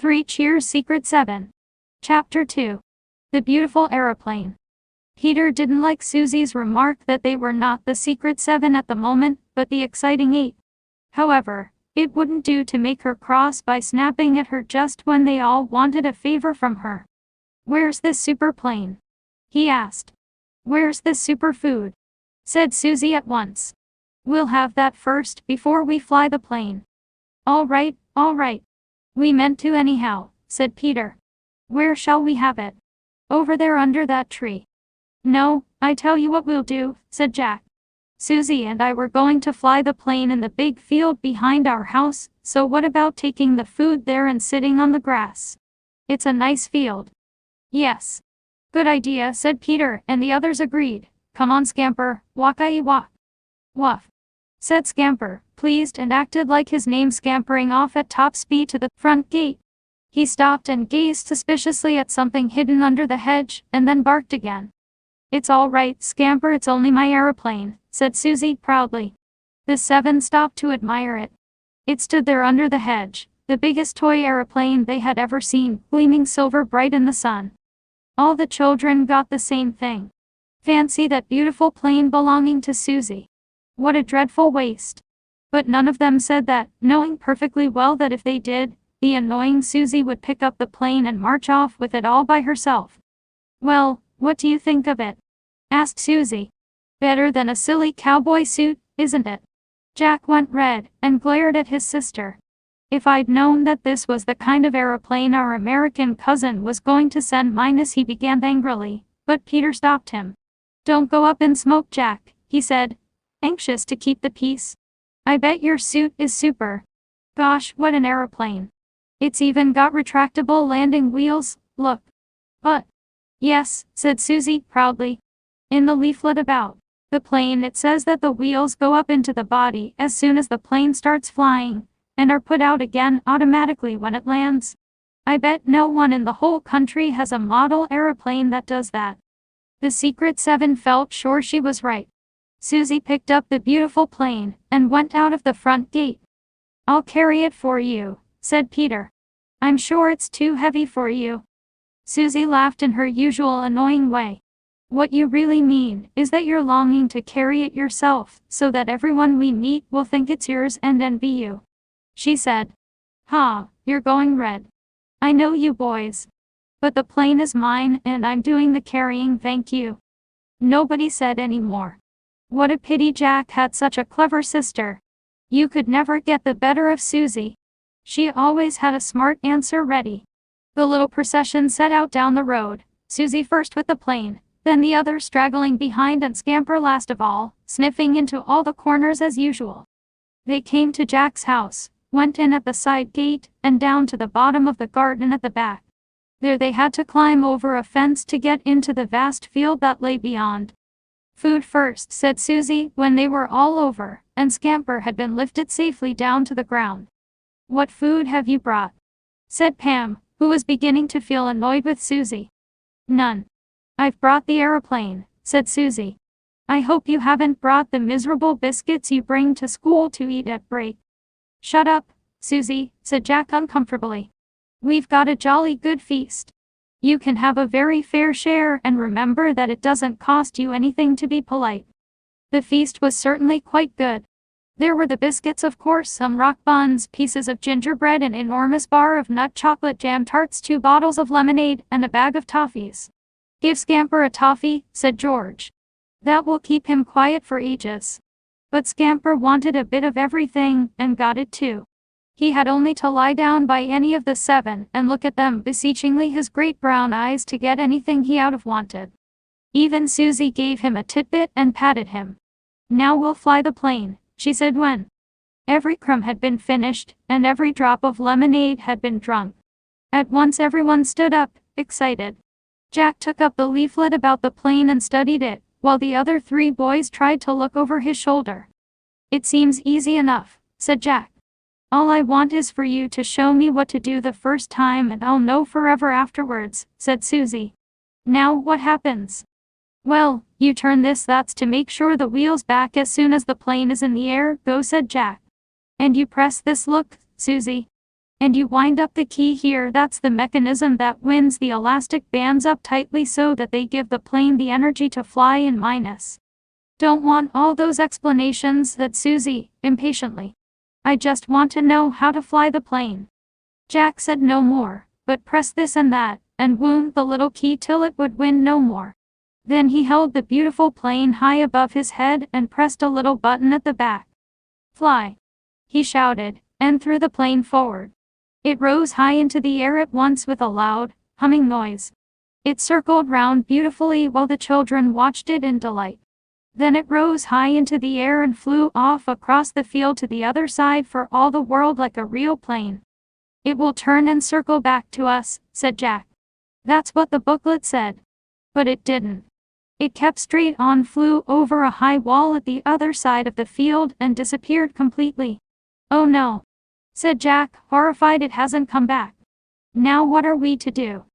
3 Cheers Secret 7. Chapter 2. The Beautiful Aeroplane. Peter didn't like Susie's remark that they were not the Secret 7 at the moment, but the exciting 8. However, it wouldn't do to make her cross by snapping at her just when they all wanted a favor from her. "Where's this super plane?" he asked. "Where's this super food?" said Susie at once. "We'll have that first before we fly the plane." All right. We meant to anyhow," said Peter. "Where shall we have it?" "Over there under that tree." "No, I tell you what we'll do," said Jack. "Susie and I were going to fly the plane in the big field behind our house, so what about taking the food there and sitting on the grass? It's a nice field." "Yes. Good idea," said Peter, and the others agreed. "Come on, Scamper, walk-a-walk." "Wuff," said Scamper, pleased, and acted like his name, scampering off at top speed to the front gate. He stopped and gazed suspiciously at something hidden under the hedge, and then barked again. "It's all right, Scamper, it's only my aeroplane," said Susie proudly. The 7 stopped to admire it. It stood there under the hedge, the biggest toy aeroplane they had ever seen, gleaming silver bright in the sun. All the children got the same thing. Fancy that beautiful plane belonging to Susie. What a dreadful waste. But none of them said that, knowing perfectly well that if they did, the annoying Susie would pick up the plane and march off with it all by herself. "Well, what do you think of it?" asked Susie. "Better than a silly cowboy suit, isn't it?" Jack went red, and glared at his sister. "If I'd known that this was the kind of aeroplane our American cousin was going to send mine," he began angrily, but Peter stopped him. "Don't go up in smoke, Jack," he said, anxious to keep the peace. "I bet your suit is super. Gosh, what an aeroplane. It's even got retractable landing wheels, look." "But..." "Yes," said Susie proudly. "In the leaflet about the plane it says that the wheels go up into the body as soon as the plane starts flying, and are put out again automatically when it lands. I bet no one in the whole country has a model aeroplane that does that." The Secret 7 felt sure she was right. Susie picked up the beautiful plane, and went out of the front gate. "I'll carry it for you," said Peter. "I'm sure it's too heavy for you." Susie laughed in her usual annoying way. "What you really mean is that you're longing to carry it yourself, so that everyone we meet will think it's yours and envy you," she said. "Ha, you're going red. I know you boys. But the plane is mine, and I'm doing the carrying, thank you." Nobody said any more. What a pity Jack had such a clever sister. You could never get the better of Susie. She always had a smart answer ready. The little procession set out down the road, Susie first with the plane, then the others straggling behind, and Scamper last of all, sniffing into all the corners as usual. They came to Jack's house, went in at the side gate, and down to the bottom of the garden at the back. There they had to climb over a fence to get into the vast field that lay beyond. "Food first," said Susie when they were all over, and Scamper had been lifted safely down to the ground. "What food have you brought?" said Pam, who was beginning to feel annoyed with Susie. "None. I've brought the aeroplane," said Susie. "I hope you haven't brought the miserable biscuits you bring to school to eat at break." "Shut up, Susie," said Jack uncomfortably. "We've got a jolly good feast. You can have a very fair share, and remember that it doesn't cost you anything to be polite." The feast was certainly quite good. There were the biscuits, of course, some rock buns, pieces of gingerbread, an enormous bar of nut chocolate jam tarts, 2 bottles of lemonade, and a bag of toffees. "Give Scamper a toffee," said George. "That will keep him quiet for ages." But Scamper wanted a bit of everything, and got it too. He had only to lie down by any of the 7 and look at them beseechingly, his great brown eyes, to get anything he out of wanted. Even Susie gave him a tidbit and patted him. "Now we'll fly the plane," she said when every crumb had been finished, and every drop of lemonade had been drunk. At once everyone stood up, excited. Jack took up the leaflet about the plane and studied it, while the other 3 boys tried to look over his shoulder. "It seems easy enough," said Jack. "All I want is for you to show me what to do the first time, and I'll know forever afterwards," said Susie. "Now what happens?" "Well, you turn this, that's to make sure the wheel's back as soon as the plane is in the air, go," said Jack. "And you press this, look, Susie." And you wind up the key here. That's the mechanism that winds the elastic bands up tightly so that they give the plane the energy to fly in minus. Don't want all those explanations, said Susie, impatiently. I just want to know how to fly the plane. Jack said no more, but press this and that, and wound the little key till it would wind no more. Then he held the beautiful plane high above his head and pressed a little button at the back. Fly! He shouted, and threw the plane forward. It rose high into the air at once with a loud, humming noise. It circled round beautifully while the children watched it in delight. Then it rose high into the air and flew off across the field to the other side for all the world like a real plane. It will turn and circle back to us, said Jack. That's what the booklet said. But it didn't. It kept straight on, flew over a high wall at the other side of the field and disappeared completely. Oh no, said Jack, horrified. It hasn't come back. Now what are we to do?